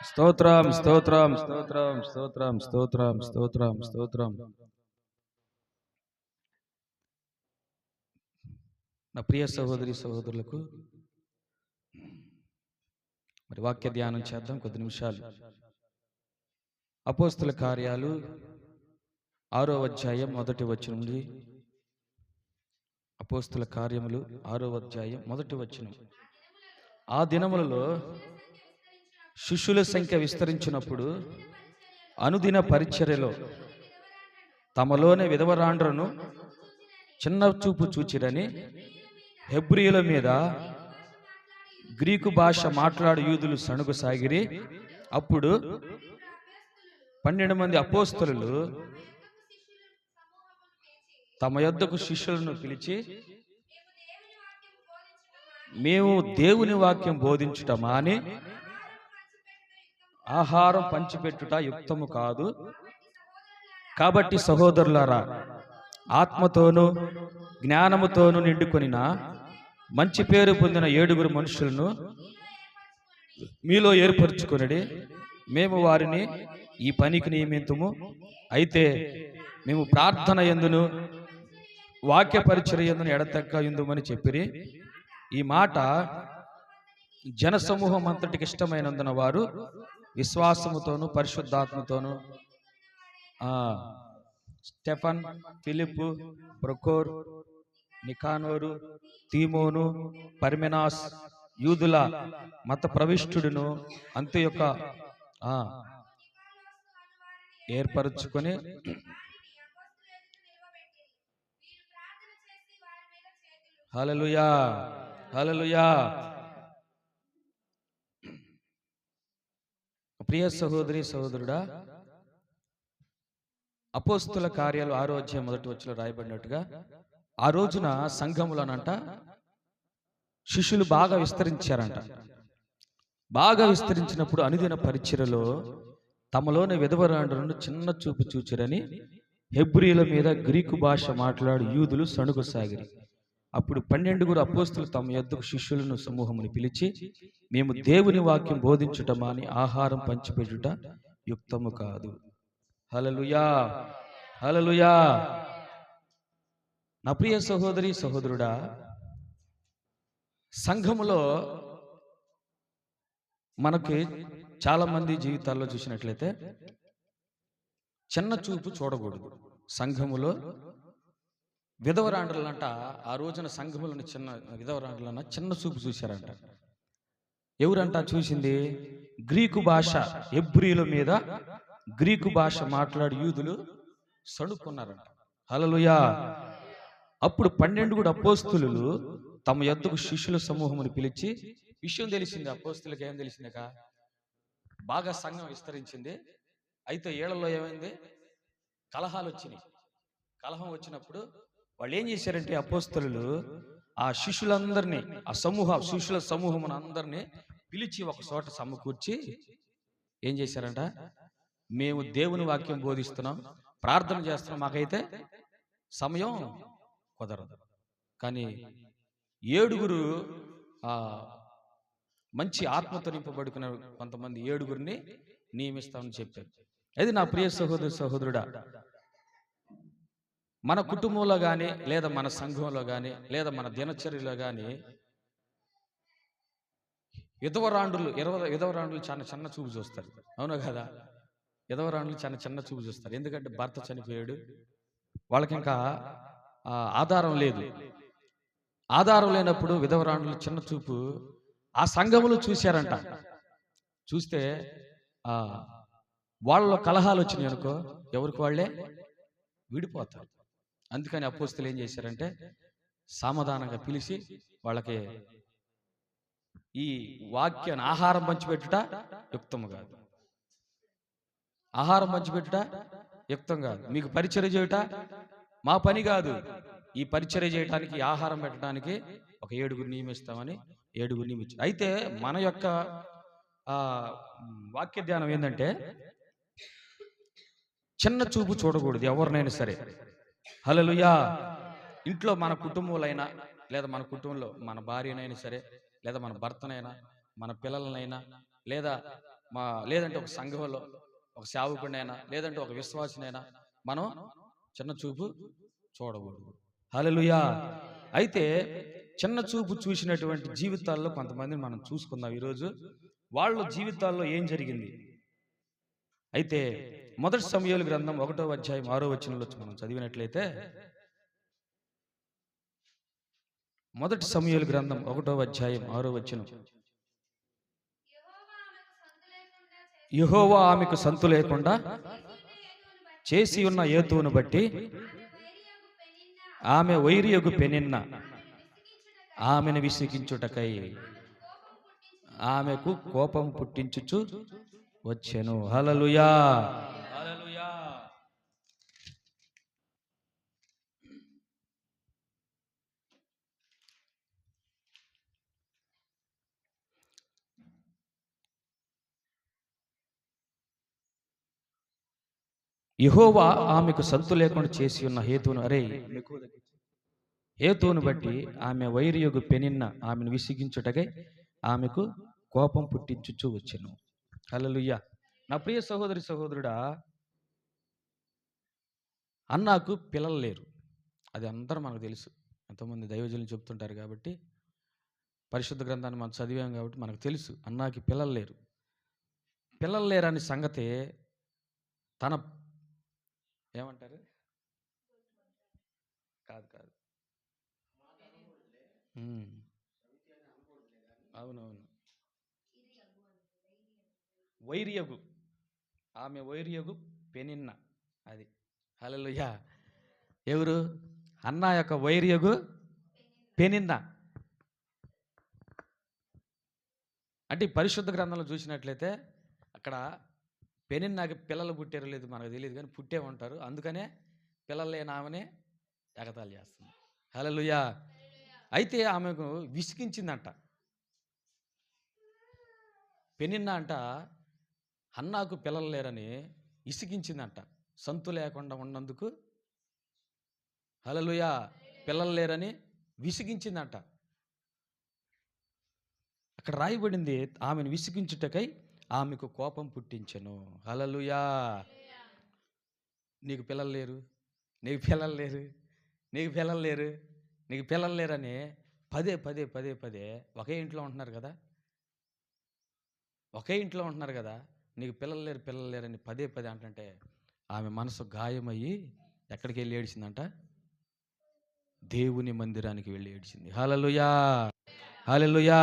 స్తోత్రం స్తోత్రం స్తోత్రం స్తోత్రం స్తోత్రం స్తోత్రం స్తోత్రం. నా ప్రియ సహోదరి సహోదరులకు మరి వాక్య ధ్యానం చేద్దాం కొద్ది నిమిషాలు. అపోస్తుల కార్యాలు 6వ అధ్యాయం 1వ వచనం నుండి. అపోస్తుల కార్యములు 6వ అధ్యాయం 1వ వచనం. ఆ దినములలో శిష్యుల సంఖ్య విస్తరించినప్పుడు అనుదిన పరిచర్యలో తమలోనే విధవరాండ్రను చిన్న చూపు చూచిరని హెబ్రీయుల మీద గ్రీకు భాష మాట్లాడు యూదులు సణుగసాగిరి. అప్పుడు 12 మంది అపోస్తలులు తమ యొద్దకు శిష్యులను పిలిచి, మేము దేవుని వాక్యం బోధించుటమా అని ఆహారం పంచిపెట్టుట యుక్తము కాదు. కాబట్టి సహోదరులారా, ఆత్మతోనూ జ్ఞానముతోనూ నిండుకొనిన మంచి పేరు పొందిన 7 మనుషులను మీలో ఏర్పరచుకొనిడి. మేము వారిని ఈ పనికి నియమింతుము. అయితే మేము ప్రార్థన యందును వాక్య పరిచర్య యందును ఎడతెక్క యుందుమని చెప్పిరి. ఈ మాట జనసమూహం అంతటికి ఇష్టమైనందున వారు విశ్వాసముతోను పరిశుద్ధాత్మతోను స్టెఫన్, ఫిలిప్పు, ప్రొకోర్, నికానోరు, తీమోను, పర్మెనాస్, యూదుల మత ప్రవిష్టుడును అంత్యొక్క ఏర్పరచుకొని హల్లెలూయా హల్లెలూయా. ప్రియ సహోదరి సహోదరుడా, అపోస్తుల కార్యాలు 6వ అధ్యాయం 1వ వచనంలో రాయబడినట్టుగా ఆ రోజున సంఘములనంట శిష్యులు బాగా విస్తరించారంట. బాగా విస్తరించినప్పుడు అనుదిన పరిచర్యలో తమలోని విధవరాండ్రను చిన్న చూపు చూచిరని హెబ్రీయుల మీద గ్రీకు భాష మాట్లాడు యూదులు సణుగసాగిరి. అప్పుడు 12 అపోస్తలు తమ యొద్దకు శిష్యులను సమూహముని పిలిచి, మేము దేవుని వాక్యం బోధించుటమా అని ఆహారం పంచిపెట్టుట యుక్తము కాదు. హల్లెలూయా హల్లెలూయా. నా ప్రియ సహోదరి సహోదరుడా, సంఘములో మనకి చాలా మంది జీవితాల్లో చూసినట్లయితే చిన్న చూపు చూడకూడదు. సంఘములో విధవరాండ్రులంట ఆ రోజున సంఘములను చిన్న విధవరాండ్రులన్న చిన్న చూపు చూశారంట. ఎవరంట చూసింది? గ్రీకు భాష, హెబ్రీయుల మీద గ్రీకు భాష మాట్లాడు యూదులు సణుక్కున్నారంట. హల్లెలూయా. అప్పుడు 12 అపోస్తలులు తమ యొద్దకు శిష్యుల సమూహమును పిలిచి, విషయం తెలిసింది అపోస్తలులకు. ఏం తెలిసిందక? బాగా సంఘం విస్తరించింది. అయితే ఏళ్లలో ఏమైంది? కలహాలు వచ్చినాయి. కలహం వచ్చినప్పుడు వాళ్ళు ఏం చేశారంటే అపోస్తలులు ఆ శిష్యులందరినీ, ఆ శిష్యుల సమూహమును అందరినీ పిలిచి ఒక చోట సమకూర్చి ఏం చేశారంట? మేము దేవుని వాక్యం బోధిస్తున్నాం, ప్రార్థన చేస్తున్నాం, మాకైతే సమయం కుదరదు. కానీ 7 మంచి ఆత్మతో నింపబడుకున్న కొంతమంది 7 నియమిస్తామని చెప్పారు. అది నా ప్రియ సహోదరి సహోదరుడా, మన కుటుంబంలో కానీ, లేదా మన సంఘంలో కానీ, లేదా మన దినచర్యలో కానీ విధవరాండ్రులు చాలా చిన్న చూపు చూస్తారు. అవునా కదా? విధవరాండ్రులు చాలా చిన్న చూపు చూస్తారు. ఎందుకంటే భర్త చనిపోయాడు, వాళ్ళకి ఇంకా ఆధారం లేదు. ఆధారం లేనప్పుడు విధవరాండ్రులు చిన్న చూపు ఆ సంఘములు చూశారంట. చూస్తే వాళ్ళలో కలహాలు వచ్చినాయి అనుకో, ఎవరికి వాళ్ళే విడిపోతారు. అందుకని అపోస్తలు ఏం చేశారంటే సమాధానంగా పిలిచి వాళ్ళకి ఈ వాక్యాన్ని ఆహారం పంచిపెట్టుట యుక్తము కాదు. ఆహారం పంచిపెట్టుట యుక్తం కాదు. మీకు పరిచర్య చేయుట మా పని కాదు. ఈ పరిచర్య చేయడానికి, ఆహారం పెట్టడానికి ఒక 7 నియమిస్తామని 7 నియమించారు. అయితే మన యొక్క వాక్య ధ్యానం ఏంటంటే చిన్న చూపు చూడకూడదు ఎవరినైనా సరే. హల్లెలూయా. ఇంట్లో మన కుటుంబంలో, లేదా మన కుటుంబంలో మన భార్యనైనా సరే, లేదా మన భర్తనైనా, మన పిల్లలనైనా, లేదా లేదంటే ఒక సంఘంలో ఒక సేవకుడినైనా లేదంటే ఒక విశ్వాసినైనా మనం చిన్న చూపు చూడకూడదు. హల్లెలూయా. అయితే చిన్న చూపు చూసినటువంటి జీవితాల్లో కొంతమందిని మనం చూసుకుందాం ఈరోజు. వాళ్ళ జీవితాల్లో ఏం జరిగింది? అయితే మొదటి సమూయేలు గ్రంథం 1వ అధ్యాయం 6వ వచనంలో మనం చదివినట్లయితే, మొదటి సమూయేలు గ్రంథం 1వ అధ్యాయం 6వ వచనం, యెహోవా ఆమెకు సంతు లేకుండా చేసి ఉన్న హేతువును బట్టి ఆమె వైరియగు పెనిన్న ఆమెను విసిగించుటకై ఆమెకు కోపం పుట్టించుచు వచ్చెను. హల్లెలూయా. హల్లెలూయా. యెహోవా ఆమెకు సంతు లేకుండా చేసి ఉన్న హేతువును హేతువును బట్టి ఆమె వైరియగు పెనిన్న ఆమెను విసిగించుటకై ఆమెకు కోపం పుట్టించుచు వచ్చెను. హల్లెలూయా. నా ప్రియ సహోదరి సహోదరుడా, అన్నాకు పిల్లలు లేరు. అది అందరూ మనకు తెలుసు. ఎంతోమంది దైవజనులు చెప్తుంటారు కాబట్టి, పరిశుద్ధ గ్రంథాన్ని మనం చదివాం కాబట్టి మనకు తెలుసు అన్నాకి పిల్లలు లేరు. పిల్లలు లేరని సంగతి తన ఏమంటారు? కాదు కాదు. అవునవును. వైరియగు ఆమె వైరియగు పెనిన్న అది. హల్లెలూయా. ఎవరు? అన్న యొక్క వైరియగు పెనిన్న. అంటే పరిశుద్ధ గ్రంథంలో చూసినట్లయితే అక్కడ పెనిన్నాకి పిల్లలు పుట్టారో లేదు మనకు తెలియదు, కానీ పుట్టే ఉంటారు. అందుకనే పిల్లలు లేని ఆమెనే ఎగతాళి చేస్తుంది. హల్లెలూయా. అయితే ఆమెకు విసిగించిందంట. పెనిన్న అంట హన్నాకు పిల్లలు లేరని ఇసిగించిందంట. సంతు లేకుండా ఉన్నందుకు, హల్లెలూయా, పిల్లలు లేరని విసిగించిందంట. అక్కడ రాయబడింది, ఆమెను విసిగించుటకై ఆమెకు కోపం పుట్టించెను. హల్లెలూయా. నీకు పిల్లలు లేరు, నీకు పిల్లలు లేరు, నీకు పిల్లలు లేరు, నీకు పిల్లలు లేరని పదే పదే పదే పదే ఒకే ఇంట్లో ఉంటున్నారు కదా, ఒకే ఇంట్లో ఉంటున్నారు కదా, నీకు పిల్లలు లేరు పిల్లలు లేరని పదే పదే అంటుంటే ఆమె మనసు గాయమయ్యి ఎక్కడికి వెళ్ళి ఏడిచిందంట? దేవుని మందిరానికి వెళ్ళి ఏడిచింది. హల్లెలూయా. హల్లెలూయా.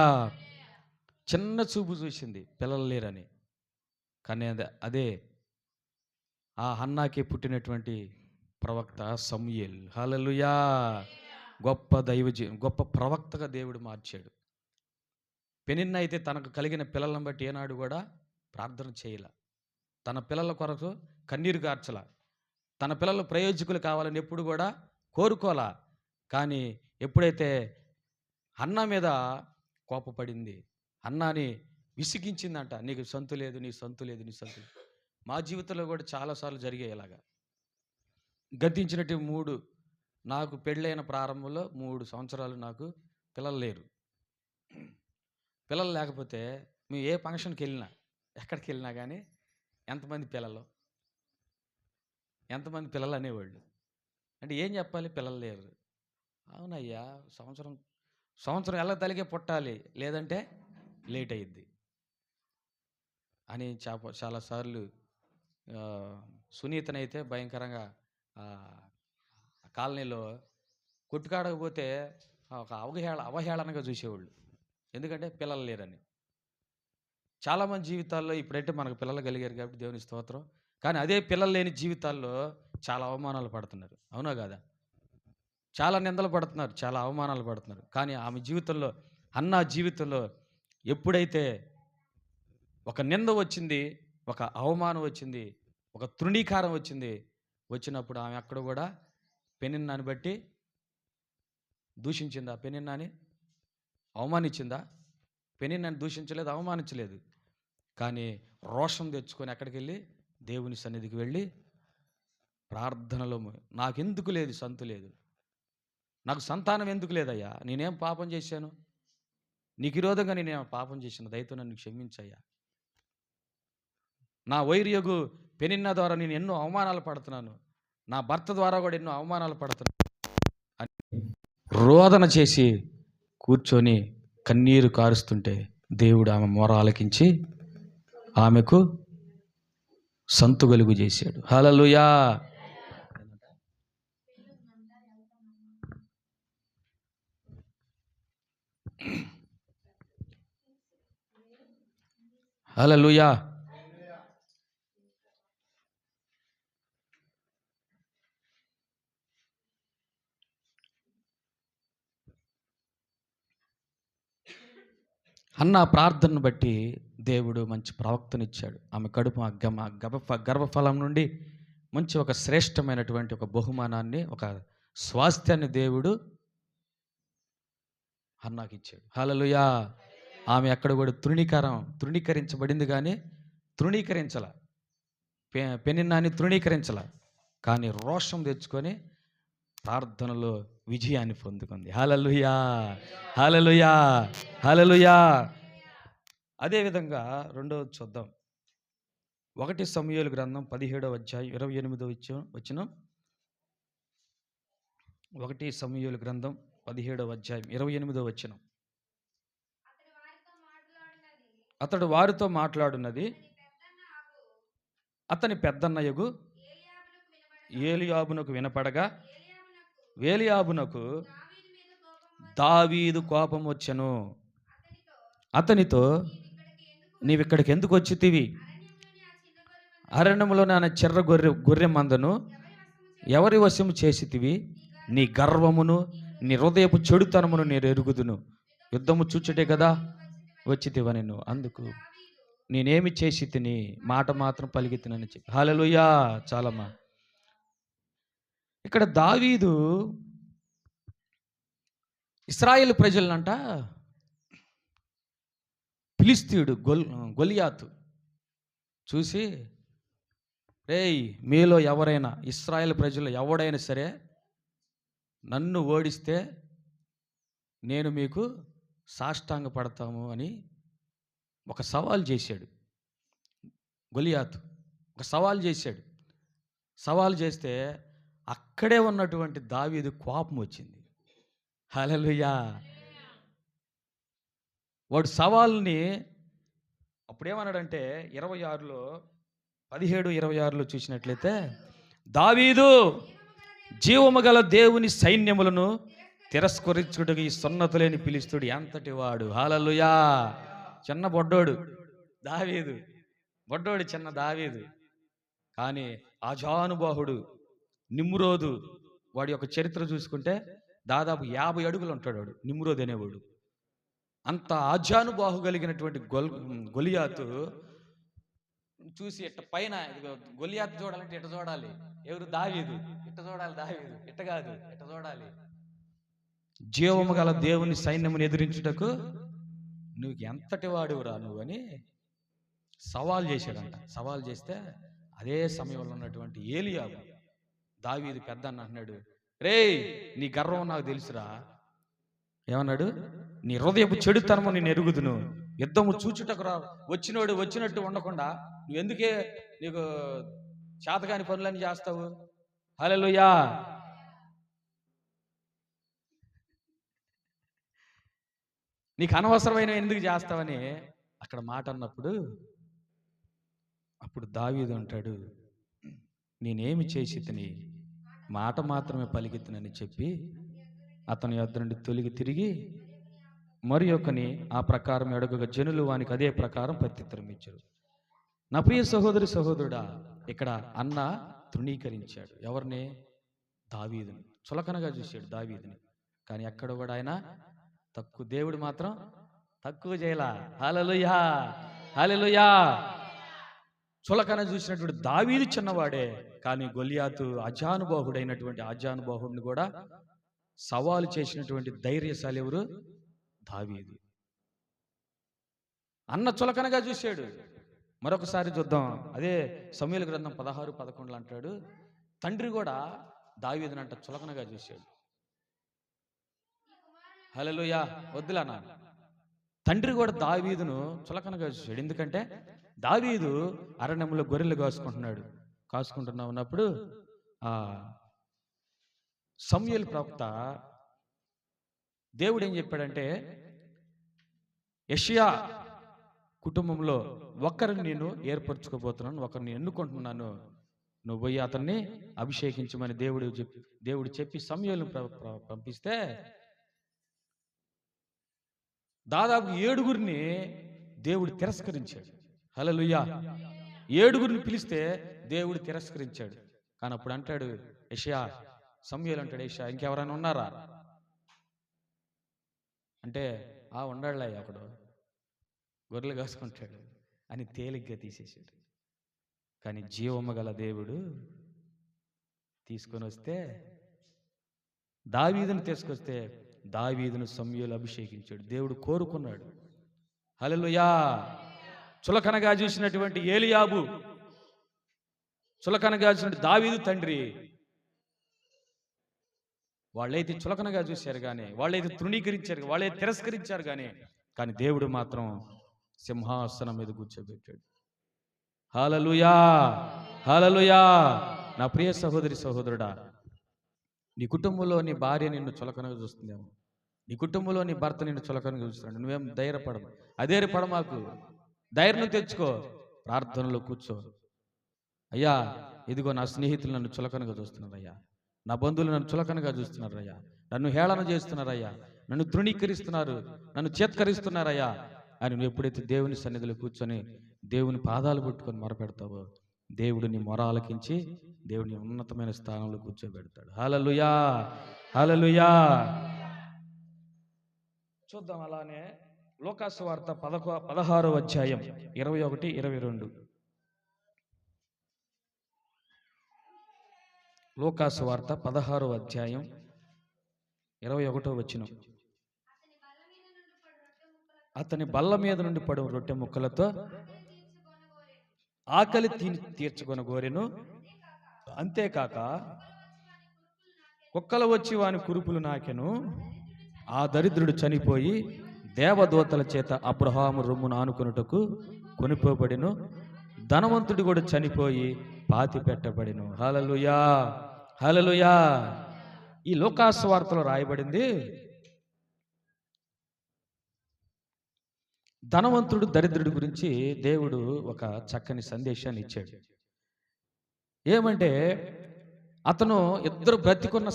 చిన్న చూపు చూసింది పిల్లలు లేరని. కానీ అదే ఆ హన్నాకి పుట్టినటువంటి ప్రవక్త సమూయేల్. హల్లెలూయా. గొప్ప గొప్ప ప్రవక్తగా దేవుడు మార్చాడు. పెనిన్న అయితే తనకు కలిగిన పిల్లలను బట్టి ఏనాడు కూడా ప్రార్థన చేయల. తన పిల్లల కొరకు కన్నీరు కార్చల. తన పిల్లలు ప్రయోజకులు కావాలని ఎప్పుడు కూడా కోరుకోలా. కానీ ఎప్పుడైతే హన్నా మీద కోపపడింది, హన్నాని విసిగించిందంట, నీకు సంతు లేదు, నీ సంతు లేదు, నీ సంతు లేదు. మా జీవితంలో కూడా చాలాసార్లు జరిగాయి ఇలాగా. గతించినట్టు నాకు పెళ్ళైన ప్రారంభంలో 3 సంవత్సరాలు నాకు పిల్లలు లేరు. పిల్లలు లేకపోతే మేము ఏ ఫంక్షన్కి వెళ్ళినా, ఎక్కడికి వెళ్ళినా కానీ ఎంతమంది పిల్లలు అనేవాళ్ళు. అంటే ఏం చెప్పాలి? పిల్లలు లేరు. అవునయ్యా, సంవత్సరం ఎలా తలిగే పుట్టాలి, లేదంటే లేట్ అయ్యిద్ది అని చాలాసార్లు సునీతనైతే భయంకరంగా కాలనీలో కొట్టుకాడకపోతే ఒక అవహేళనగా చూసేవాళ్ళు. ఎందుకంటే పిల్లలు లేరని. చాలామంది జీవితాల్లో ఇప్పుడైతే మనకు పిల్లలు కలిగారు కాబట్టి దేవుని స్తోత్రం. కానీ అదే పిల్లలు లేని జీవితాల్లో చాలా అవమానాలు పడుతున్నారు. అవునా కాదా? చాలా నిందలు పడుతున్నారు, చాలా అవమానాలు పడుతున్నారు. కానీ ఆమె జీవితంలో, అన్నా జీవితంలో ఎప్పుడైతే ఒక నింద వచ్చింది, ఒక అవమానం వచ్చింది, ఒక తృణీకారం వచ్చినప్పుడు ఆమె అక్కడ కూడా పెనిన్నాని బట్టి దూషించిందా? పెనిన్నాని అవమానించిందా? పెనిన్నాని దూషించలేదు, అవమానించలేదు. కానీ రోషం తెచ్చుకొని ఎక్కడికి వెళ్ళి దేవుని సన్నిధికి వెళ్ళి ప్రార్థనలో, నాకెందుకు లేదు సంతు లేదు, నాకు సంతానం ఎందుకు లేదయ్యా, నేనేం పాపం చేశాను, నీకు విరోధంగా నేనేం పాపం చేశాను, దయతో నన్ను క్షమించయ్యా, నా వైరియగు పెనిన్న ద్వారా నేను ఎన్నో అవమానాలు పడుతున్నాను, నా భర్త ద్వారా కూడా ఎన్నో అవమానాలు పడుతున్నాను అని రోదన చేసి కూర్చొని కన్నీరు కారుస్తుంటే దేవుడు ఆమె మొర ఆలకించి ఆమెకు సంతుగలుగు చేశాడు. హల్లెలూయా. హల్లెలూయా. అన్న ప్రార్థనను బట్టి దేవుడు మంచి ప్రవక్తనిచ్చాడు. ఆమె కడుపు గర్భఫలం నుండి మంచి ఒక శ్రేష్టమైనటువంటి ఒక బహుమానాన్ని, ఒక స్వాస్థ్యాన్ని దేవుడు హన్నాకి ఇచ్చాడు. హల్లెలూయా. ఆమె అక్కడ కూడా తృణీకరించబడింది, కానీ తృణీకరించాల, పెనిన్నాన్ని తృణీకరించాల, కానీ రోషం తెచ్చుకొని ప్రార్థనలో విజయాన్ని పొందుకుంది. హల్లెలూయా, హల్లెలూయా, హల్లెలూయా. అదేవిధంగా రెండవది చూద్దాం. 1 సమూయేలు గ్రంథం 17వ అధ్యాయం 28వ వచనం. 1 సమూయేలు గ్రంథం 17వ అధ్యాయం 28వ వచనం. అతడు వారితో మాట్లాడున్నది అతని పెద్దన్నయగు ఏలీయాబునకు వినపడగా ఏలీయాబునకు దావీదు కోపం వచ్చెను. అతనితో, నీవిక్కడికి ఎందుకు వచ్చితివి? అరణ్యంలో నా చెర్ర గొర్రె మందను ఎవరి వశము చేసితివి? నీ గర్వమును నీ హృదయపు చెడుతనమును నేను ఎరుగుదును. యుద్ధము చూచుటే కదా వచ్చితివని. నువ్వు అందుకు నేనేమి చేసి తిని మాట మాత్రం పలికి తినని చెప్పి. హల్లెలూయా. చాలమ్మా. ఇక్కడ దావీదు ఇశ్రాయేలు ప్రజలనంట ఫిలిష్తీయుడు గొలియాతు చూసి, రేయ్, మీలో ఎవరైనా, ఇశ్రాయేలు ప్రజలు ఎవడైనా సరే నన్ను ఓడిస్తే నేను మీకు సాష్టాంగ పడతాము అని ఒక సవాల్ చేశాడు. గొలియాతు ఒక సవాల్ చేశాడు. సవాల్ చేస్తే అక్కడే ఉన్నటువంటి దావీదు కోపం వచ్చింది. హల్లెలూయా. వాడు సవాల్ని అప్పుడేమన్నాడంటే 26లో 17-26లో చూసినట్లయితే, దావీదు జీవము గల దేవుని సైన్యములను తిరస్కరించుటకు ఈ సున్నతి లేని ఫిలిష్తీయుడు ఎంతటి వాడు. హల్లెలూయా. చిన్న బొడ్డోడు దావీదు, బొడ్డోడు చిన్న దావీదు, కానీ ఆజానుబాహుడు నిమ్రోదు. వాడి యొక్క చరిత్ర చూసుకుంటే దాదాపు 50 అడుగులు ఉంటాడు వాడు, నిమ్రోదు అనేవాడు. అంత ఆజానుబాహు కలిగినటువంటి గొలియాతు చూసి ఇట్ట పైన, గొలియాతు చూడాలంటే ఇట్ట చూడాలి. ఎవరు? దావీదు. ఇట్ట చూడాలి దావీదు, ఇట్ట కాదు, ఇట్ట చూడాలి. జీవము గల దేవుని సైన్యమును ఎదిరించుటకు నువ్వు ఎంతటి వాడురా నువ్వు అని సవాల్ చేశాడంట. సవాల్ చేస్తే అదే సమయంలో ఉన్నటువంటి ఏలీయాబు దావీదు పెద్ద అన్న అంటున్నాడు, రేయ్, నీ గర్వం నాకు తెలుసురా. ఏమన్నాడు? నీ హృదయపు చెడుతనము నేను ఎరుగుదును. యుద్ధము చూచుటకు రా వచ్చినోడు వచ్చినట్టు ఉండకుండా నువ్వెందుకే నీకు చేతగాని పనులన్నీ చేస్తావు? హల్లెలూయా. నీకు అనవసరమైన ఎందుకు చేస్తావని అక్కడ మాట అన్నప్పుడు, అప్పుడు దావీదు అంటాడు, నేనేమి చేసి తిని మాట మాత్రమే పలికితునని చెప్పి అతని యొద్ద నుండి తొలగి తిరిగి మరి ఒకని ఆ ప్రకారం అడుగగా జనులు వానికి అదే ప్రకారం ప్రత్యుత్తరం ఇచ్చారు. నా ప్రియ సహోదరుడా, ఇక్కడ అన్న తృణీకరించాడు. ఎవరిని? దావీదుని. చులకనగా చూశాడు దావీదుని. కానీ ఎక్కడ కూడా ఆయన తక్కువ, దేవుడు మాత్రం తక్కువ చేయలా. హల్లెలూయా, హల్లెలూయా. చులకన చూసినటువంటి దావీదు చిన్నవాడే, కానీ గొలియాతు అజానుబాహుడైనటువంటి అజానుబాహుడిని కూడా సవాలు చేసినటువంటి ధైర్యశాలి ఎవరు? దావీదు. అన్న చులకనగా చూశాడు. మరొకసారి చూద్దాం. అదే సమూయేలు గ్రంథం 16-11 అంటాడు, తండ్రి కూడా దావీదునంట చులకనగా చూశాడు. హల్లెలూయా. వద్దులానా, తండ్రి కూడా దావీదును చులకనగా చూశాడు. ఎందుకంటే దావీదు అరణ్యంలో గొర్రెలు కాసుకుంటున్నా ఉన్నప్పుడు ఆ సమూయేలు ప్రవక్త దేవుడు ఏం చెప్పాడంటే, యెషయా కుటుంబంలో ఒకరిని నేను ఏర్పరచుకోబోతున్నాను, ఒకరిని ఎన్నుకుంటున్నాను, నువ్వు పోయి అతన్ని అభిషేకించమని దేవుడు చెప్పి సమూయేలును పంపిస్తే దాదాపు 7గురిని దేవుడు తిరస్కరించాడు. హల్లెలూయా. 7గురిని పిలిస్తే దేవుడు తిరస్కరించాడు. కానీ అప్పుడు అంటాడు యెషయా, సమూయేలు అంటాడు, యెషయా ఇంకెవరైనా ఉన్నారా అంటే, ఉండాడులే ఒకడు గొర్రెలు కాసుకుంటాడు అని తేలిగ్గా తీసేశాడు. కానీ జీవము గల దేవుడు తీసుకొని వస్తే, దావీదును తీసుకొస్తే దావీదును సమూయేలు అభిషేకించాడు. దేవుడు కోరుకున్నాడు. హల్లెలూయా. చులకనగా చూసినటువంటి ఏలీయాబు, చులకనగా చూసినటువంటి దావీదు తండ్రి, వాళ్ళైతే చులకనగా చూశారు కానీ, వాళ్ళైతే తృణీకరించారు, వాళ్ళైతే తిరస్కరించారు కానీ దేవుడు మాత్రం సింహాసనం మీద కూర్చోబెట్టాడు. హల్లెలూయా, హల్లెలూయా. నా ప్రియ సహోదరి సహోదరుడా, నీ కుటుంబంలో నీ భార్య నిన్ను చులకనగా చూస్తుందేమో, నీ కుటుంబంలో నీ భర్త నిన్ను చులకనగా చూస్తున్నాడు. నువ్వేం ధైర్యపడము, అధైర్యపడమాకు, ధైర్యం తెచ్చుకో, ప్రార్థనలో కూర్చో. అయ్యా, ఇదిగో నా స్నేహితులు నన్ను చులకనగా చూస్తున్నారయ్యా, నా బంధువులు నన్ను చులకనగా చూస్తున్నారయ్యా, నన్ను హేళన చేస్తున్నారయ్యా, నన్ను తృణీకరిస్తున్నారు, నన్ను చేత్కరిస్తున్నారయ్యా అని నువ్వు ఎప్పుడైతే దేవుని సన్నిధిలో కూర్చొని దేవుని పాదాలు పట్టుకొని మొరపెడతావో, దేవుడు నీ మొర ఆలకించి దేవుని ఉన్నతమైన స్థానంలో కూర్చోబెడతాడు. హల్లెలూయా, హల్లెలూయా. చూద్దాం. అలానే లూకాసు వార్త 16వ అధ్యాయం 21, 22. లూకాసు వార్త 16వ అధ్యాయం 21వ వచనం. అతని బల్ల మీద నుండి పడు రొట్టె ముక్కలతో ఆకలి తీర్చుకొనగోరెను. అంతేకాక కుక్కలు వచ్చి వాని కురుపులు నాకెను. ఆ దరిద్రుడు చనిపోయి దేవదూతల చేత అబ్రహాము రొమ్మును ఆనుకొనుటకు కొనిపోబడెను. ధనవంతుడు కూడా చనిపోయి పాతి పెట్టబడెను. హల్లెలూయా, హల్లెలూయా. ఈ లూకాసు వార్తలో రాయబడింది, ధనవంతుడు దరిద్రుడి గురించి దేవుడు ఒక చక్కని సందేశాన్ని ఇచ్చాడు. ఏమంటే, అతను ఇద్దరు బ్రతికున్న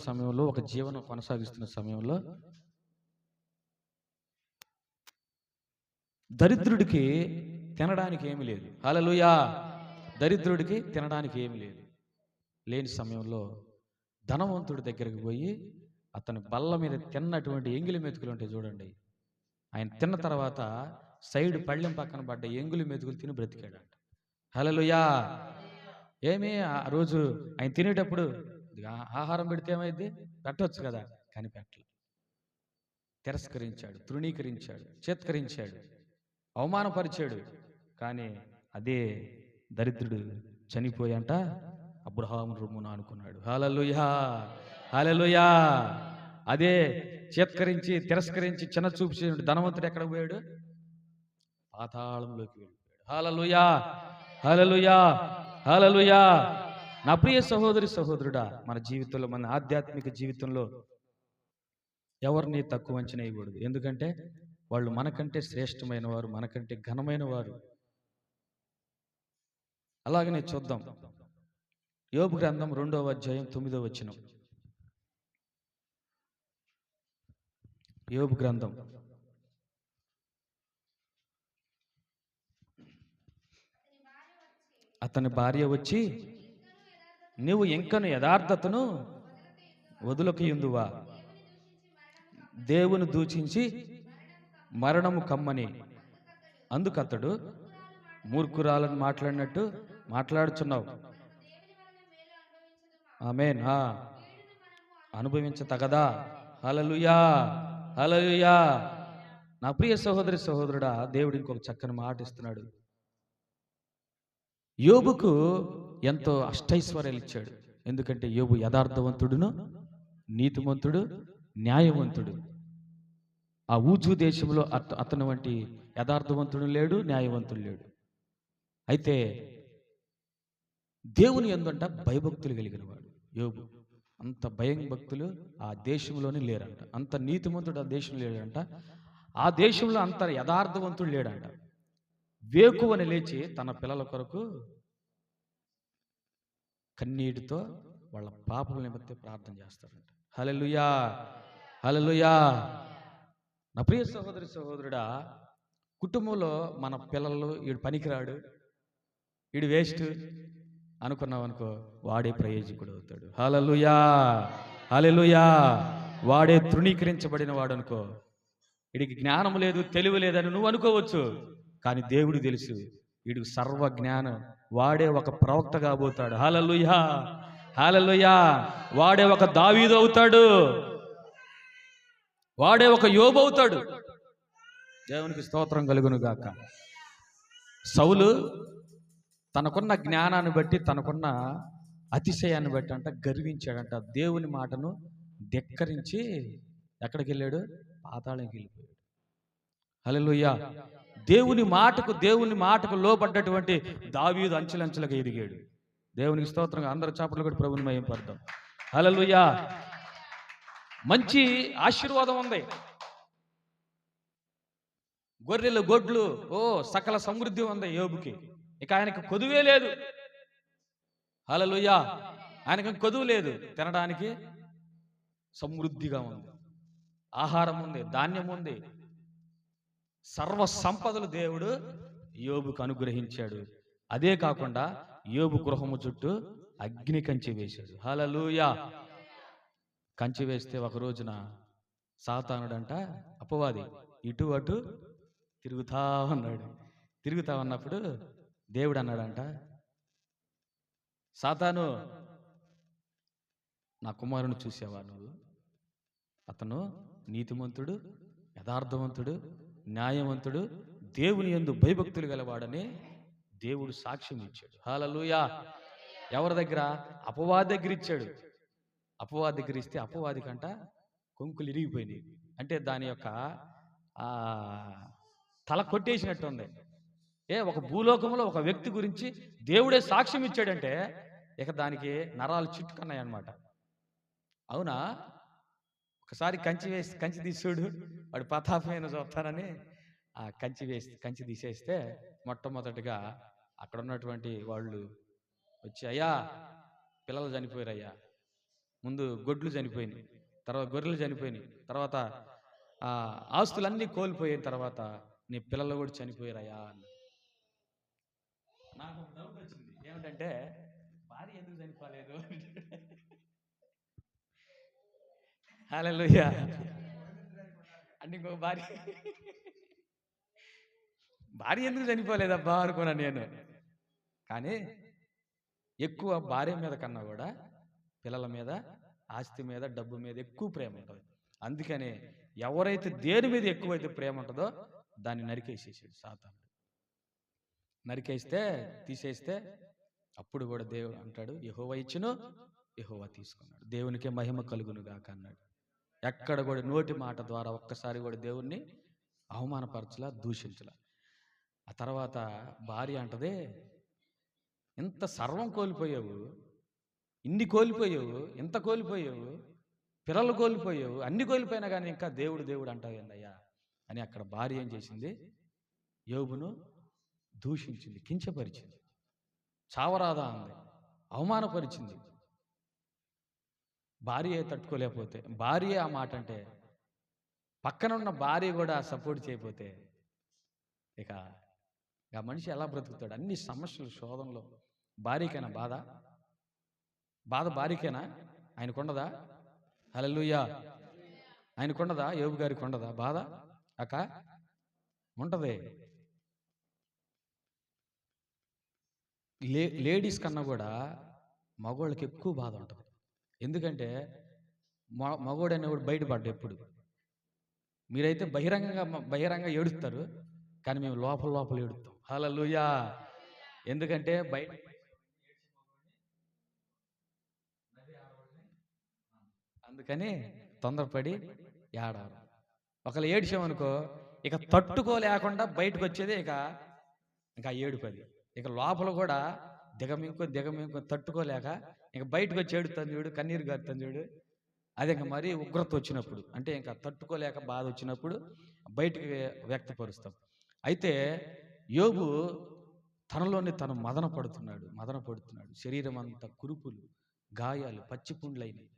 సమయంలో ఒక జీవనం కొనసాగిస్తున్న సమయంలో దరిద్రుడికి తినడానికి ఏమీ లేదు. హల్లెలూయా. దరిద్రుడికి తినడానికి ఏమీ లేదు. లేని సమయంలో ధనవంతుడి దగ్గరికి పోయి అతని బల్ల మీద తిన్నటువంటి ఎంగిలి మెతుకులు ఉంటాయి చూడండి, ఆయన తిన్న తర్వాత సైడ్ పళ్ళెం పక్కన పడ్డ ఎంగిలి మెతుకులు తిని బ్రతికాడంట. హల్లెలూయా. ఏమి ఆ రోజు ఆయన తినేటప్పుడు ఆహారం పెడితే ఏమైంది, పెట్టవచ్చు కదా, కానీ పెట్టలే. తిరస్కరించాడు, తృణీకరించాడు, చేత్కరించాడు, అవమానపరిచాడు. కానీ అదే దరిద్రుడు చనిపోయంట అబ్రహాము రొమ్మును ఆనుకున్నాడు. హల్లెలూయా, హల్లెలూయా. అదే చేత్కరించి తిరస్కరించి చిన్న చూపు ధనవంతుడు ఎక్కడ పోయాడు? పాతాళంలోకి వెళ్ళిపోయాడు. హల్లెలూయా, హల్లెలూయా, హల్లెలూయా. నా ప్రియ సహోదరి సహోదరుడా, మన జీవితంలో, మన ఆధ్యాత్మిక జీవితంలో ఎవరిని తక్కువ అంచనా వేయకూడదు. ఎందుకంటే వాళ్ళు మనకంటే శ్రేష్టమైన వారు, మనకంటే ఘనమైన వారు. అలాగనే చూద్దాం. యోబు గ్రంథం 2వ అధ్యాయం 9వ వచనం. యోబు గ్రంథం అతని భార్య వచ్చి, నీవు ఇంకను యథార్థతను వదులకయుందువా, దేవుని దూషించి మరణము కమ్మని. అందుకతడు, మూర్ఖురాలను మాట్లాడినట్టు మాట్లాడుచున్నావు. ఆమేన్. అనుభవించతగదా. హల్లెలూయా, హల్లెలూయా. నా ప్రియ సహోదరి సహోదరుడా, దేవుడు ఇంకొక చక్కని మాట ఇస్తున్నాడు. యోబుకు ఎంతో అష్టైశ్వర్యాలు ఇచ్చాడు. ఎందుకంటే యోబు యథార్థవంతుడును, నీతిమంతుడు, న్యాయవంతుడు. ఆ ఊజు దేశంలో అతను వంటి యథార్థవంతుడు లేడు, న్యాయవంతుడు లేడు. అయితే దేవుని యందంట భయభక్తులు కలిగిన వాడు యోబు. అంత భయం భక్తులు ఆ దేశంలోనే లేరంట. అంత నీతిమంతుడు ఆ దేశంలో లేడంట. ఆ దేశంలో అంత యథార్థవంతుడు లేడంట. వేకువని లేచి తన పిల్లల కొరకు కన్నీటితో వాళ్ళ పాపల నిమిత్తం ప్రార్థన చేస్తారంట. హల్లెలూయా, హల్లెలూయా. నా ప్రియ సహోదరి సహోదరుడా, కుటుంబంలో మన పిల్లలు వీడు పనికిరాడు, వీడు వేస్ట్ అనుకున్నావు అనుకో, వాడే ప్రయోజకుడు అవుతాడు. హల్లెలూయా, హల్లెలూయా. వాడే తృణీకరించబడిన వాడు అనుకో. వీడికి జ్ఞానం లేదు, తెలివి లేదని నువ్వు అనుకోవచ్చు, కానీ దేవుడు తెలుసు వీడికి సర్వ జ్ఞానం. వాడే ఒక ప్రవక్త కాబోతాడు. హల్లెలూయా, హల్లెలూయా. వాడే ఒక దావీదు అవుతాడు, వాడే ఒక యోబు అవుతాడు. దేవునికి స్తోత్రం కలుగును గాక. సౌలు తనకున్న జ్ఞానాన్ని బట్టి, తనకున్న అతిశయాన్ని బట్టి అంట గర్వించాడంట. దేవుని మాటను ధిక్కరించి ఎక్కడికి వెళ్ళాడు? పాతాళంకి వెళ్ళిపోయాడు. హల్లెలూయా. దేవుని మాటకు లోబడ్డటువంటి దావీదు అంచెలంచెలుగా ఎదిగాడు. దేవునికి స్తోత్రంగా. అందరూ చాపట్లు కూడా ప్రభుని మహిమ పడతాం. హల్లెలూయా. మంచి ఆశీర్వాదం ఉంది. గొర్రెలు గొడ్లు సకల సమృద్ధి ఉంది యోబుకి. ఇక ఆయనకు కొదువే లేదు. హల్లెలూయా. ఆయనకు కొదువు లేదు. తినడానికి సమృద్ధిగా ఉంది, ఆహారం ఉంది, ధాన్యం ఉంది, సర్వ సంపదలు దేవుడు యోబుకు అనుగ్రహించాడు. అదే కాకుండా యోబు గృహము చుట్టూ అగ్ని కంచె వేశాడు. హల్లెలూయా. కంచె వేస్తే ఒక రోజున సాతానుడంట, అపవాది, ఇటు అటు తిరుగుతా ఉన్నాడు. తిరుగుతా ఉన్నప్పుడు దేవుడు అన్నాడంట, సాతాను, నా కుమారుని చూసావా నువ్వు? అతను నీతిమంతుడు, యథార్థవంతుడు, న్యాయవంతుడు, దేవుని యందు భయభక్తులు గలవాడని దేవుడు సాక్ష్యం ఇచ్చాడు. హల్లెలూయా. ఎవరి దగ్గర? అపవాది దగ్గర ఇచ్చాడు. అపవాది దగ్గర ఇస్తే అపవాది కంట కొంకులు ఇరిగిపోయినాయి. అంటే దాని యొక్క తల కొట్టేసినట్టు ఉంది. ఒక భూలోకంలో ఒక వ్యక్తి గురించి దేవుడే సాక్ష్యం ఇచ్చాడంటే ఇక దానికి నరాలు చుట్టుకున్నాయి అన్నమాట. అవునా? ఒకసారి కంచి తీసాడు, వాడు పతాపమైన చూస్తానని ఆ కంచి తీసేస్తే మొట్టమొదటిగా అక్కడ ఉన్నటువంటి వాళ్ళు వచ్చి, అయ్యా పిల్లలు చనిపోయారయ్యా, ముందు గొడ్లు చనిపోయినాయి, తర్వాత గొర్రెలు చనిపోయినాయి, తర్వాత ఆస్తులన్నీ కోల్పోయిన తర్వాత నీ పిల్లలు కూడా చనిపోయారయ్యా అని. నాకు ఒక డౌట్ వచ్చింది. ఏమిటంటే, భార్య ఎందుకు చనిపోలేదు? హల్లెలూయా. అంటే ఇంకో భార్య ఎందుకు చనిపోలేదబ్బా అనుకున్నా నేను. కానీ ఎక్కువ భార్య మీద కన్నా కూడా పిల్లల మీద, ఆస్తి మీద, డబ్బు మీద ఎక్కువ ప్రేమ ఉంటుంది. అందుకనే ఎవరైతే దేని మీద ఎక్కువైతే ప్రేమ ఉంటుందో దాన్ని నరికేసేసాడు సాతానుడు. తీసేస్తే అప్పుడు కూడా దేవుడు అంటాడు, యెహోవా ఇచ్చును, యెహోవా తీసుకున్నాడు, దేవునికే మహిమ కలుగును గాక అన్నాడు. ఎక్కడ కూడా నోటి మాట ద్వారా ఒక్కసారి కూడా దేవుణ్ణి అవమానపరచలా, దూషించలా. ఆ తర్వాత భార్య అంటదే, ఇంత సర్వం కోల్పోయావు, ఇన్ని కోల్పోయావు, ఇంత కోల్పోయావు, పిల్లలు కోల్పోయావు, అన్ని కోల్పోయినా కానీ ఇంకా దేవుడు దేవుడు అంటావు ఏందయ్యా అని అక్కడ భార్య ఏం చేసింది? యోబును దూషించింది, కించపరిచింది, చావరాదా అంది, అవమానపరిచింది. భార్య తట్టుకోలేకపోతే, భార్య ఆ మాట అంటే పక్కనున్న భార్య కూడా సపోర్ట్ చేయకపోతే ఇక మనిషి ఎలా బ్రతుకుతాడు? అన్ని సమస్యలు, శోధనలో. భార్యకైనా బాధ భార్యకైనా? ఆయనకుండదా? హల్లెలూయా. ఆయనకుండదా? యోబు గారికి ఉండదా బాధ? అక్క ఉంటది. లేడీస్ కన్నా కూడా మగవాళ్ళకి ఎక్కువ బాధ ఉంటుంది. ఎందుకంటే మగవాడు అనేవాడు బయటపడ్డా. ఎప్పుడు మీరైతే బహిరంగంగా ఏడుస్తారు, కానీ మేము లోపల ఏడుస్తాం. హల్లెలూయా. ఎందుకంటే బయట అందుకని తొందరపడి ఏడవరు. ఒకళ్ళు ఏడ్చామనుకో, ఇక తట్టుకోలేకుండా బయటకు వచ్చేది ఇక ఏడుపది. ఇక లోపల కూడా దిగమింకు తట్టుకోలేక ఇక బయటకు వచ్చి ఏడుతుంది చూడు, కన్నీరు గారుతుంది చూడు. అది ఇంకా మరీ ఉగ్రత వచ్చినప్పుడు, అంటే ఇంకా తట్టుకోలేక బాధ వచ్చినప్పుడు బయటికి వ్యక్తపరుస్తాం. అయితే యోబు తనలోని తను మదన పడుతున్నాడు. శరీరం అంతా కురుపులు, గాయాలు, పచ్చిపుండ్లైనవి.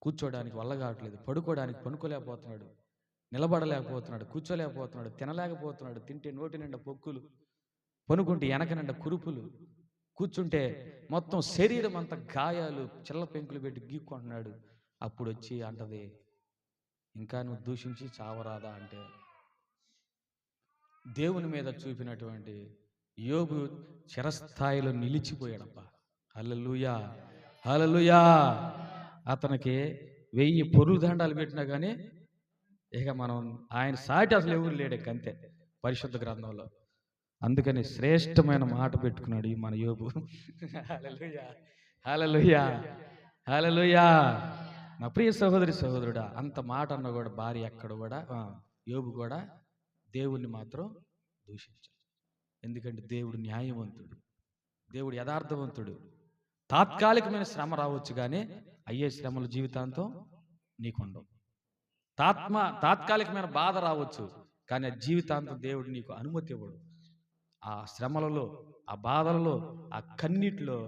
కూర్చోడానికి వల్ల కావట్లేదు, పడుకోలేకపోతున్నాడు, నిలబడలేకపోతున్నాడు, కూర్చోలేకపోతున్నాడు, తినలేకపోతున్నాడు. తింటే నోటి నిండా పొక్కులు, పనుకుంటే వెనక నిండా కురుపులు, కూర్చుంటే మొత్తం శరీరం అంతా గాయాలు, చిల్ల పెంకులు పెట్టి గీక్కుంటున్నాడు. అప్పుడు వచ్చి అంటది, ఇంకా నువ్వు దూషించి చావరాదా అంటే, దేవుని మీద చూపినటువంటి యోబు చిరస్థాయిలో నిలిచిపోయాడబ్బా. హల్లెలూయా, హల్లెలూయా. అతనికి 1000 పొరుగు దండాలు పెట్టినా కానీ ఇక మనం ఆయన సాటి అసలు ఎవరు లేడు, అంతే పరిశుద్ధ గ్రంథంలో. అందుకని శ్రేష్టమైన మాట పెట్టుకున్నాడు ఈ మన యోబు. హల్లెలూయా, హల్లెలూయా, హల్లెలూయా. నా ప్రియ సహోదరుడా, అంత మాట అన్న కూడా భార్య ఎక్కడ కూడా యోబు కూడా దేవుణ్ణి మాత్రం దూషించాడు. ఎందుకంటే దేవుడు న్యాయవంతుడు, దేవుడు యథార్థవంతుడు. తాత్కాలికమైన శ్రమ రావచ్చు కానీ అయ్యే శ్రమలు జీవితాంతం నీకుండవు. తాత్కాలికమైన బాధ రావచ్చు కానీ జీవితాంతం దేవుడు నీకు అనుమతి ఇవ్వడు. ఆ శ్రమలలో, ఆ బాధలలో, ఆ కన్నీటిలో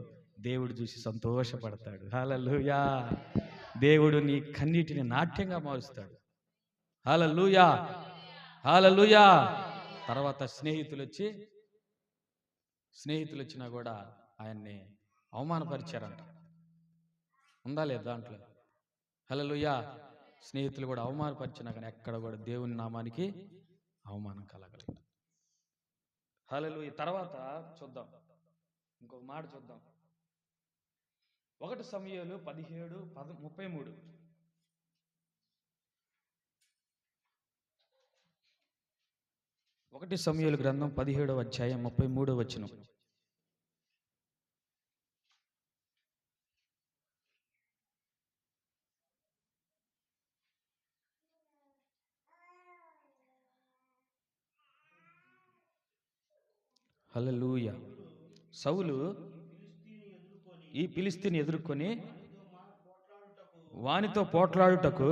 దేవుడు చూసి సంతోషపడతాడు. హల్లెలూయా. దేవుడు నీ కన్నీటిని నాట్యంగా మారుస్తాడు. హల్లెలూయా, హల్లెలూయా. తర్వాత స్నేహితులు వచ్చినా కూడా ఆయన్ని అవమానపరిచారంట. ఉందా లేదా దాంట్లో? హల్లెలూయా. స్నేహితులు కూడా అవమానపరిచినా కానీ ఎక్కడ కూడా దేవుని నామానికి అవమానం కలగలేదు. హల్లెలూయా. తర్వాత చూద్దాం, ఇంకొక మాట చూద్దాం. 1 సమూయేలు 17:33. 1 సమూయేలు గ్రంథం 17వ అధ్యాయం 33వ వచనం. హల్లెలూయా. సౌలు ఈ ఫిలిష్తీని ఎదుర్కొని వానితో పోట్లాడుటకు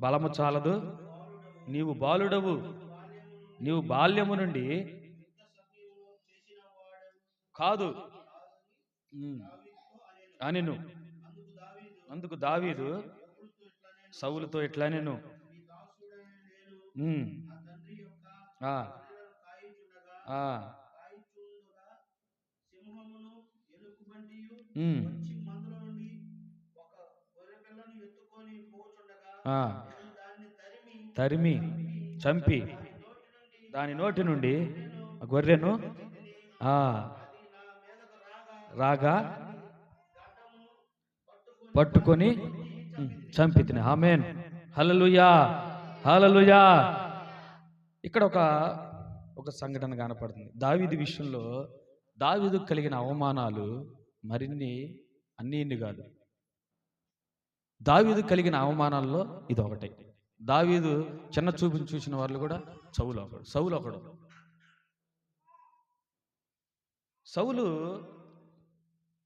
బలము చాలదు, నీవు బాలుడవు, నీవు బాల్యము నుండి కాదు అనెను. అందుకు దావీదు సౌలుతో ఇట్లా నేను తరిమి చంపి దాని నోటి నుండి గొర్రెను రాగా పట్టుకొని చంపి తిని. ఆమేన్, హల్లెలూయా, హల్లెలూయా. ఇక్కడ ఒక సంఘటన కనపడుతుంది. దావీదు విషయంలో దావీదు కలిగిన అవమానాలు మరిన్ని అన్ని కాదు. దావీదు కలిగిన అవమానాల్లో ఇది ఒకటే. దావీదు చిన్న చూపుని చూసిన వాళ్ళు కూడా సౌలు ఒకడు. సౌలు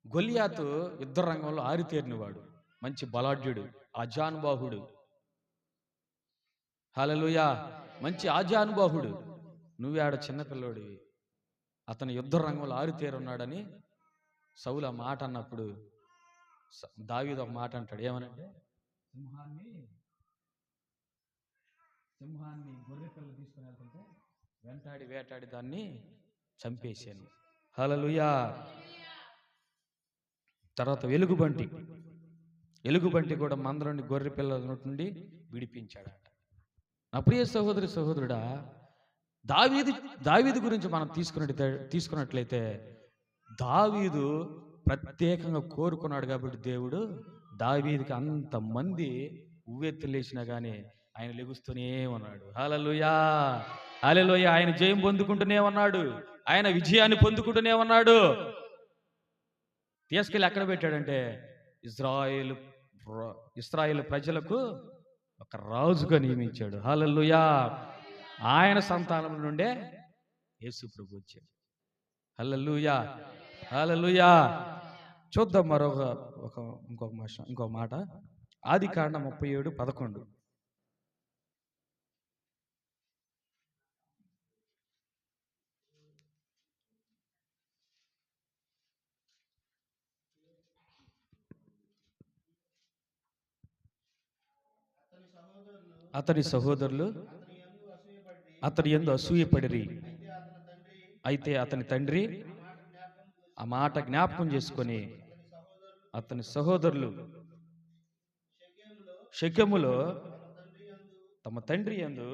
గొలియాతు యుద్ధ రంగంలో ఆరితేరినవాడు, మంచి బలాఢ్యుడు, ఆజానుబాహుడు. హల్లెలూయా, మంచి ఆజానుబాహుడు. నువ్వే ఆడ చిన్నపిల్లోడివి, అతను యుద్ధ రంగంలో ఆరితేరున్నాడని సౌలు ఆ మాట అన్నప్పుడు దావీదు ఒక మాట అంటాడు. ఏమనంటే, సింహాన్ని గొర్రె పిల్లలు తీసుకుని వెళ్తుంటే వేటాడి దాన్ని చంపేశాను. హల్లెలూయా. తర్వాత ఎలుగుబంటి కూడా మందలోని గొర్రె పిల్లల నుండి విడిపించాడట. నా ప్రియ సహోదరుడా, దావీదు గురించి మనం తీసుకున్నట్లయితే దావీదు ప్రత్యేకంగా కోరుకున్నాడు కాబట్టి దేవుడు దావీదుకి అంతమంది ఉవ్వెత్తులు లేచినా కానీ ఆయన లెగుస్తూనే ఉన్నాడు. హల్లెలూయా, హల్లెలూయా. ఆయన జయం పొందుకుంటూనే ఉన్నాడు, ఆయన విజయాన్ని పొందుకుంటూనే ఉన్నాడు. తీసుకెళ్ళి ఎక్కడ పెట్టాడంటే ఇశ్రాయేలు ప్రజలకు ఒక రాజుగా నియమించాడు. హల్లెలూయా, ఆయన సంతానం నుండే యేసు ప్రభు వచ్చాడు. హల్లెలూయా, హల్లెలూయా. చూద్దాం ఇంకొక మాట. ఆదికాండం 37:11. అతని సహోదరులు అతని యందు అసూయపడిరి. అయితే అతని తండ్రి ఆ మాట జ్ఞాపకం చేసుకొని అతని సహోదరులు షెకెములో తమ తండ్రి యందు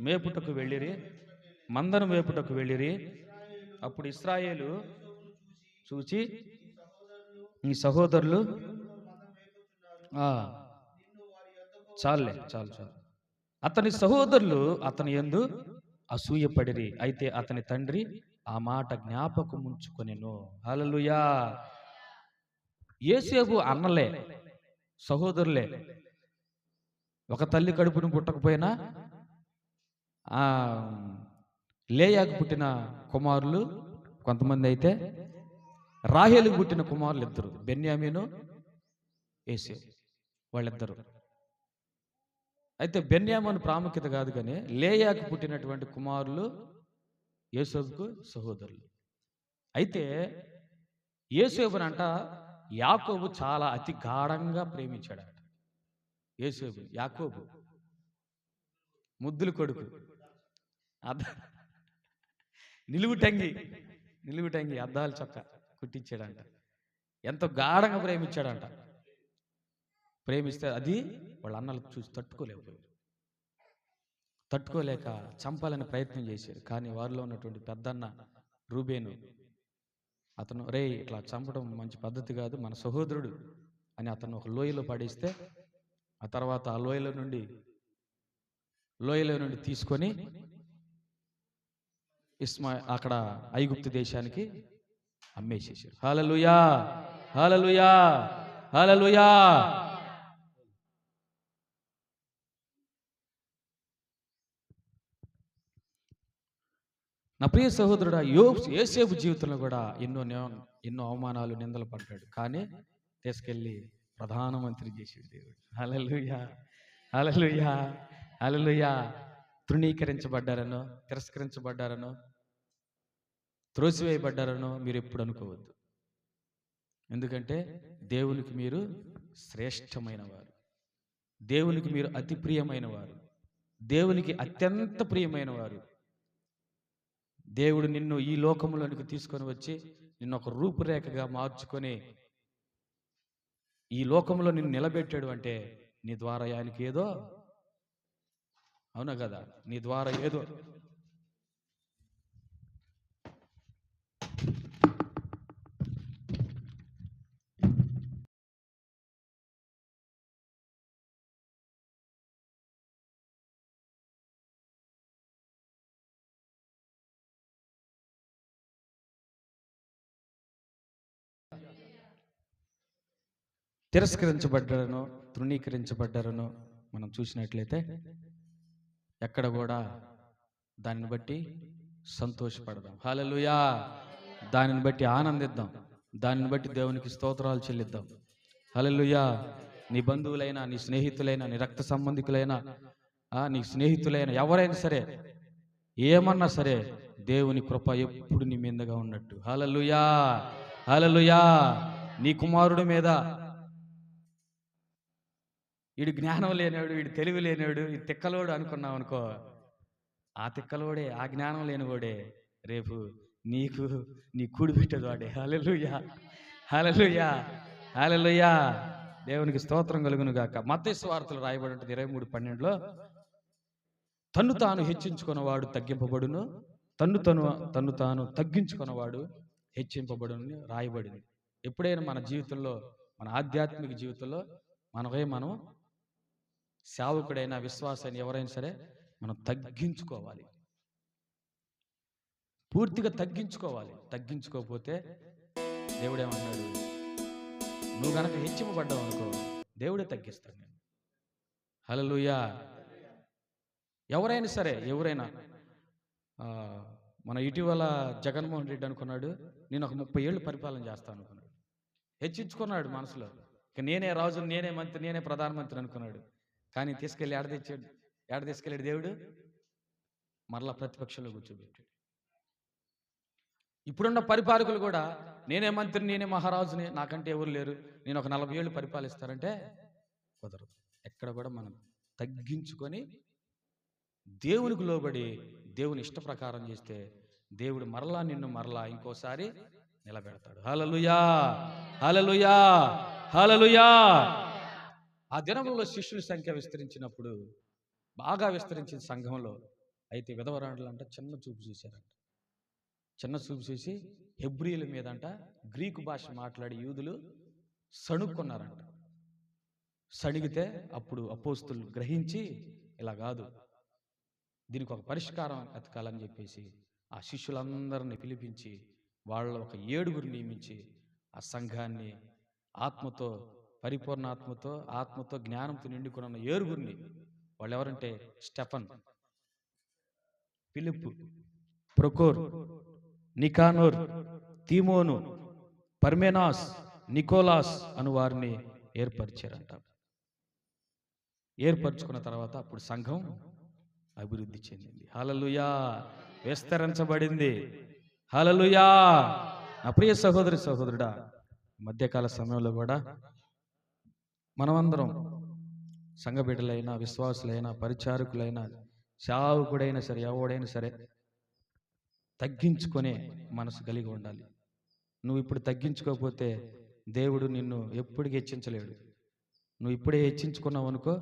మేపుటకు వెళ్ళిరి, మందను మేపుటకు వెళ్ళిరి. అప్పుడు ఇశ్రాయేలు చూచి, ఈ సహోదరులు చాలు. అతని సహోదరులు అతని యందు అసూయపడిరి. అయితే అతని తండ్రి ఆ మాట జ్ఞాపకం ఉంచుకొనెను. హల్లెలూయా. యోసేపు అన్నలే, సహోదరులే. ఒక తల్లి కడుపును పుట్టకపోయినా ఆ లేయాకు పుట్టిన కుమారులు కొంతమంది, అయితే రాహేలుకు పుట్టిన కుమారులు ఇద్దరు, బెన్యామీను యోసేపు, వాళ్ళిద్దరు. అయితే బెన్యామీను ప్రాముఖ్యత కాదు, కానీ లేయాకు పుట్టినటువంటి కుమారులు యోసేపుకు సహోదరులు. అయితే యోసేపునంట యాకోబు చాలా అతి గాఢంగా ప్రేమించాడట. యోసేపు, యాకోబు ముద్దుల కొడుకు, నిలువుటంగి అద్దాల చొక్క కుట్టించాడంట. ఎంతో గాఢంగా ప్రేమించాడంట. ప్రేమిస్తే అది వాళ్ళ అన్నలు చూసి తట్టుకోలేక చంపాలని ప్రయత్నం చేశారు. కానీ వారిలో ఉన్నటువంటి పెద్దన్న రూబేను, అతను రే ఇట్లా చంపడం మంచి పద్ధతి కాదు, మన సహోదరుడు అని అతను ఒక లోయలో పడేస్తే, ఆ తర్వాత ఆ లోయలో నుండి తీసుకొని అక్కడ ఐగుప్తు దేశానికి అమ్మేసేసారు. హల్లెలూయా, హల్లెలూయా, హల్లెలూయా. నా ప్రియ సహోదరుడా, యోసేపు జీవితంలో కూడా ఎన్నో అవమానాలు, నిందలు పడ్డాడు. కానీ తీసుకెళ్ళి ప్రధానమంత్రి చేసాడు దేవుడు. హల్లెలూయా, హల్లెలూయా, హల్లెలూయా. తృణీకరించబడ్డారనో, తిరస్కరించబడ్డారనో, త్రోసివేయబడ్డారనో మీరు ఎప్పుడు అనుకోవద్దు. ఎందుకంటే దేవునికి మీరు శ్రేష్టమైన వారు, దేవునికి మీరు అతి ప్రియమైన వారు, దేవునికి అత్యంత ప్రియమైన వారు. దేవుడు నిన్ను ఈ లోకంలోనికి తీసుకొని వచ్చి నిన్ను ఒక రూపురేఖగా మార్చుకొని ఈ లోకంలో నిన్ను నిలబెట్టాడు అంటే నీ ద్వారా ఆయనకి ఏదో, అవునా కదా, నీ ద్వారా ఏదో. తిరస్కరించబడ్డారనో, తృణీకరించబడ్డారనో మనం చూసినట్లయితే ఎక్కడ కూడా దానిని బట్టి సంతోషపడదాం. హల్లెలూయా. దానిని బట్టి ఆనందిద్దాం, దానిని బట్టి దేవునికి స్తోత్రాలు చెల్లిద్దాం. హల్లెలూయా. నీ బంధువులైనా, నీ స్నేహితులైనా, నీ రక్త సంబంధికులైనా, నీ స్నేహితులైనా, ఎవరైనా సరే, ఏమన్నా సరే, దేవుని కృప ఎప్పుడు నీ మీదగా ఉన్నట్టు. హల్లెలూయా, హల్లెలూయా. నీ కుమారుడి మీద వీడు జ్ఞానం లేనివాడు, వీడు తెలివి లేనివాడు, ఈ తిక్కలోడు అనుకున్నావు అనుకో, ఆ తిక్కలోడే, ఆ జ్ఞానం లేనివాడే రేపు నీ కూడి పెట్టేది వాడే. హల్లెలూయా, హల్లెలూయా, హల్లెలూయా. దేవునికి స్తోత్రం కలుగును గాక. మత్తయి సువార్తలో రాయబడి ఉంటుంది 23:12లో, తన్ను తాను హెచ్చించుకున్నవాడు తగ్గింపబడును, తన్ను తాను తగ్గించుకున్నవాడు హెచ్చింపబడును రాయబడింది. ఎప్పుడైనా మన జీవితంలో, మన ఆధ్యాత్మిక జీవితంలో మనం సేవకుడైనా, విశ్వాసాన్ని ఎవరైనా సరే మనం తగ్గించుకోవాలి, పూర్తిగా తగ్గించుకోవాలి. తగ్గించుకోకపోతే దేవుడేమన్నాడు, నువ్వు గనక హెచ్చింపబడ్డావు అనుకో, దేవుడే తగ్గిస్తాడు నేను. హల్లెలూయా. ఎవరైనా సరే, ఎవరైనా ఆ, మన ఇటీవల జగన్మోహన్ రెడ్డి అనుకున్నాడు, నేను ఒక 30 ఏళ్ళు పరిపాలన చేస్తాను అనుకున్నాడు. హెచ్చించుకున్నాడు మనసులో. ఇక నేనే రాజు, నేనే మంత్రి, నేనే ప్రధానమంత్రి అనుకున్నాడు. కానీ తీసుకెళ్ళి ఏడ తెచ్చాడు? ఏడ తీసుకెళ్ళాడు దేవుడు? మరలా ప్రతిపక్షంలో కూర్చోబెట్టాడు. ఇప్పుడున్న పరిపాలకులు కూడా నేనే మంత్రి, నేనే మహారాజుని, నాకంటే ఎవరు లేరు, నేను ఒక 40 ఏళ్ళు పరిపాలిస్తారంటే కుదరదు. ఎక్కడ కూడా మనం తగ్గించుకొని దేవునికి లోబడి దేవుని ఇష్ట ప్రకారం చేస్తే దేవుడు మరలా నిన్ను మరలా ఇంకోసారి నిలబెడతాడు. హల్లెలూయా, హల్లెలూయా, హల్లెలూయా. ఆ దినములో శిష్యుల సంఖ్య విస్తరించినప్పుడు, బాగా విస్తరించిన సంఘంలో అయితే విధవరాండ్లు అంట చిన్న చూపు చూశారంట. చిన్న చూపు చూసి హెబ్రీయుల మీదంట గ్రీకు భాష మాట్లాడి యూదులు సణుక్కున్నారంట. సణిగితే అప్పుడు అపోస్తులు గ్రహించి, ఇలా కాదు, దీనికి ఒక పరిష్కారం ఎతకాలని చెప్పేసి ఆ శిష్యులందరినీ పిలిపించి వాళ్ళ ఒక 7గురు నియమించి ఆ సంఘాన్ని ఆత్మతో, పరిపూర్ణ ఆత్మతో జ్ఞానంతో నిండుకున్న 7గురిని, వాళ్ళు ఎవరంటే స్టెఫన్, ఫిలిప్పు, ప్రొకోర్, నికానోర్, తీమోను, పర్మెనాస్, నికోలాస్ అను వారిని ఏర్పరిచారంట. ఏర్పరచుకున్న తర్వాత అప్పుడు సంఘం అభివృద్ధి చెందింది. హల్లెలూయా, విస్తరించబడింది. హల్లెలూయా. నా ప్రియ సహోదరి సహోదరుడా, మధ్యకాల సమయంలో కూడా మనమందరం సంఘ బిడ్డలైనా, విశ్వాసులైనా, పరిచారకులైనా, సేవకుడైనా సరే, ఎవడైనా సరే తగ్గించుకునే మనసు కలిగి ఉండాలి. నువ్వు ఇప్పుడు తగ్గించుకోకపోతే దేవుడు నిన్ను ఎప్పటికీ హెచ్చించలేడు. నువ్వు ఇప్పుడే హెచ్చించుకున్నావు అనుకో,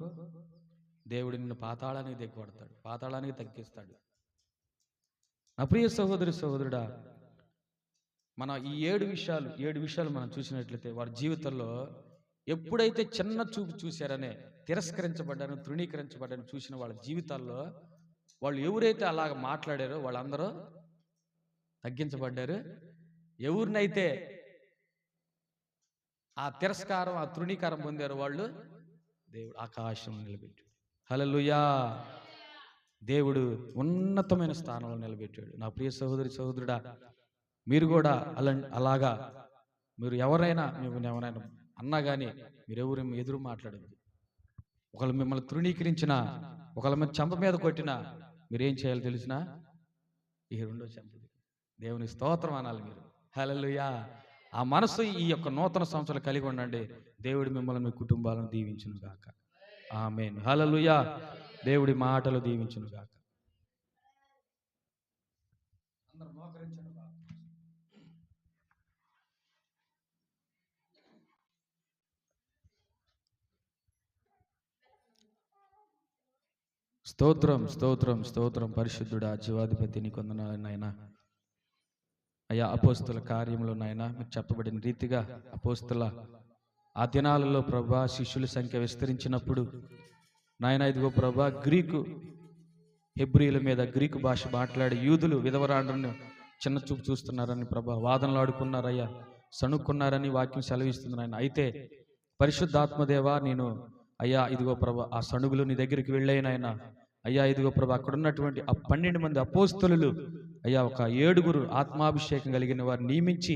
దేవుడు నిన్ను పాతాళానికి దిగొడతాడు, పాతాళానికి తగ్గిస్తాడు. నా ప్రియ సహోదరి సహోదరుడా, మన ఈ 7 విషయాలు మనం చూసినట్లయితే వారి జీవితంలో ఎప్పుడైతే చిన్న చూపు చూశారనే, తిరస్కరించబడ్డారని, తృణీకరించబడ్డారని చూసిన వాళ్ళ జీవితాల్లో వాళ్ళు ఎవరైతే అలాగ మాట్లాడారో వాళ్ళందరూ తగ్గించబడ్డారు. ఎవరినైతే ఆ తిరస్కారం, ఆ తృణీకారం పొందారో వాళ్ళు దేవుడు ఆకాశం నిలబెట్టాడు. హల్లెలూయా. దేవుడు ఉన్నతమైన స్థానంలో నిలబెట్టాడు. నా ప్రియ సహోదరి సహోదరుడా, మీరు కూడా అలాగా మీరు ఎవరైనా అన్నా కానీ మీరెవరు ఎదురు మాట్లాడద్దు. ఒకళ్ళు మిమ్మల్ని తృణీకరించినా, ఒకళ్ళ మీద చెంప మీద కొట్టినా మీరేం చేయాలో తెలిసినా, ఈ రెండో చెంప దేవుని స్తోత్రం అనాలి మీరు. హల్లెలూయా. ఆ మనసు ఈ యొక్క నూతన సంవత్సరాలు కలిగి ఉండండి. దేవుడు మిమ్మల్ని, మీ కుటుంబాలను దీవించును గాక. ఆమేన్. హల్లెలూయా. దేవుడి మాటలు దీవించును గాక. అందరూ మోకరించండి. స్తోత్రం, స్తోత్రం, స్తోత్రం. పరిశుద్ధుడా, జీవాధిపతి, నీకు వందనాలు నాయనా. అయ్యా, అపోస్తుల కార్యంలో నాయనా మీరు చెప్పబడిన రీతిగా అపోస్తుల ఆ దినాలలో ప్రభా శిష్యుల సంఖ్య విస్తరించినప్పుడు నాయన, ఇదిగో ప్రభా గ్రీకు హెబ్రీయుల మీద గ్రీకు భాష మాట్లాడి యూదులు విధవరాండ్రను చిన్న చూపు చూస్తున్నారని ప్రభా వాదనలు ఆడుకున్నారయ్యా, సణుక్కున్నారని వాక్యం సెలవిస్తుంది నాయన. అయితే పరిశుద్ధాత్మదేవా, నేను అయ్యా ఇదిగో ప్రభా ఆ సణుగులు నీ దగ్గరికి వెళ్ళాయినాయన. అయ్యా ఇదిగో ప్రభా అక్కడ ఉన్నటువంటి ఆ 12 మంది అపోస్తలులు అయ్యా ఒక 7గురు ఆత్మాభిషేకం కలిగిన వారు నియమించి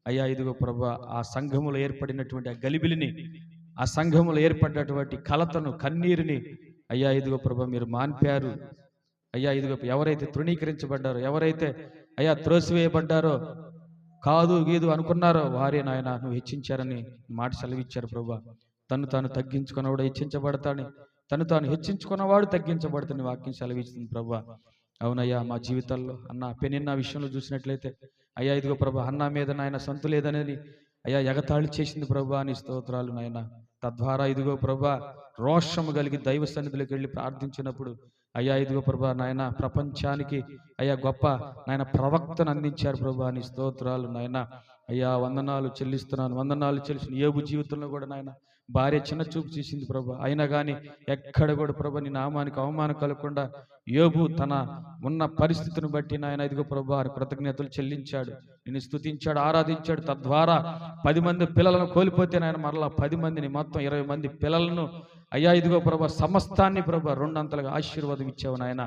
అయ్యా ఇదిగో ప్రభా ఆ సంఘములో ఏర్పడినటువంటి ఆ గలిబిలిని, ఆ సంఘములో ఏర్పడినటువంటి కలతను, కన్నీరుని అయ్యా ఇదిగో ప్రభా మీరు మాన్పారు. అయ్యా ఇదిగో ఎవరైతే తృణీకరించబడ్డారో, ఎవరైతే అయ్యా త్రోసివేయబడ్డారో, కాదు గీదు అనుకున్నారో వారే నాయన నువ్వు హెచ్చించారని మాట సెలవిచ్చారు ప్రభా. తను తాను తగ్గించుకున్నవాడు హెచ్చించబడతాడని, తను తాను హెచ్చించుకున్నవాడు తగ్గించబడతాని వాక్యం సెలవిస్తుంది ప్రభా. అవునయ్యా, మా జీవితాల్లో అన్న పెనిన్న విషయంలో చూసినట్లయితే అయ్యా ఇదిగో ప్రభా అన్న మీద నాయన సంతు లేదనేది అయ్యా ఎగతాళి చేసింది ప్రభా. నీ స్తోత్రాలు నాయన. తద్వారా ఇదిగో ప్రభా రోషము కలిగి దైవ సన్నిధిలోకి వెళ్ళి ప్రార్థించినప్పుడు అయ్యా ఇదిగో ప్రభా నాయన ప్రపంచానికి అయ్యా గొప్ప నాయన ప్రవక్తను అందించారు ప్రభా. నీ స్తోత్రాలు నాయన. అయ్యా వందనాలు చెల్లిస్తున్నాను. వందనాలు చెల్లిసిన యోబు జీవితంలో కూడా నాయన భార్య చిన్న చూపు చూసింది ప్రభా. అయినా కానీ ఎక్కడ కూడా ప్రభా నీ నామానికి అవమానం కలగకుండా యోబు తన ఉన్న పరిస్థితిని బట్టి నాయన ఇదిగో ప్రభా కృతజ్ఞతలు చెల్లించాడు, నిన్ను స్తుతించాడు, ఆరాధించాడు. తద్వారా 10 మంది పిల్లలను కోల్పోతే నాయన మరలా 10 మందిని, మొత్తం 20 మంది పిల్లలను అయ్యా ఇదిగో ప్రభా సమస్తాన్ని ప్రభా రెండంతలుగా ఆశీర్వాదం ఇచ్చావు నాయన.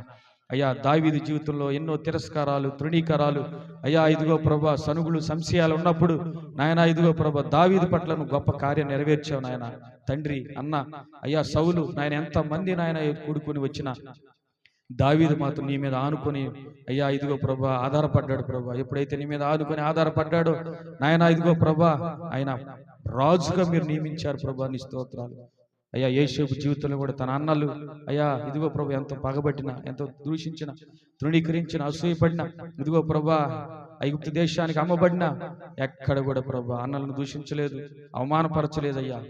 అయ్యా దావీదు జీవితంలో ఎన్నో తిరస్కారాలు, తృణీకారాలు, అయ్యా ఇదిగో ప్రభా సనుగులు, సంశయాలు ఉన్నప్పుడు నాయన ఇదిగో ప్రభా దావీదు పట్ల నువ్వు గొప్ప కార్యం నెరవేర్చావు నాయన. తండ్రి అన్న అయ్యా సౌలు నాయన ఎంతమంది నాయన కూడుకొని వచ్చిన దావీదు మాత్రం నీ మీద ఆనుకొని అయ్యా ఇదిగో ప్రభా ఆధారపడ్డాడు ప్రభా. ఎప్పుడైతే నీ మీద ఆనుకొని ఆధారపడ్డాడో నాయన ఇదిగో ప్రభా ఆయన రాజుగా మీరు నియమించారు ప్రభా. నీ స్తోత్రాలు అయ్యా. యేసేపు జీవితంలో కూడా తన అన్నలు అయ్యా ఇదిగో ప్రభా ఎంతో పగబట్టిన, ఎంతో దూషించిన, తృణీకరించిన, అసూయపడిన, ఇదిగో ప్రభా ఐగుప్తు దేశానికి అమ్మబడిన ఎక్కడ కూడా ప్రభా అన్నలను దూషించలేదు, అవమానపరచలేదు అయ్యా.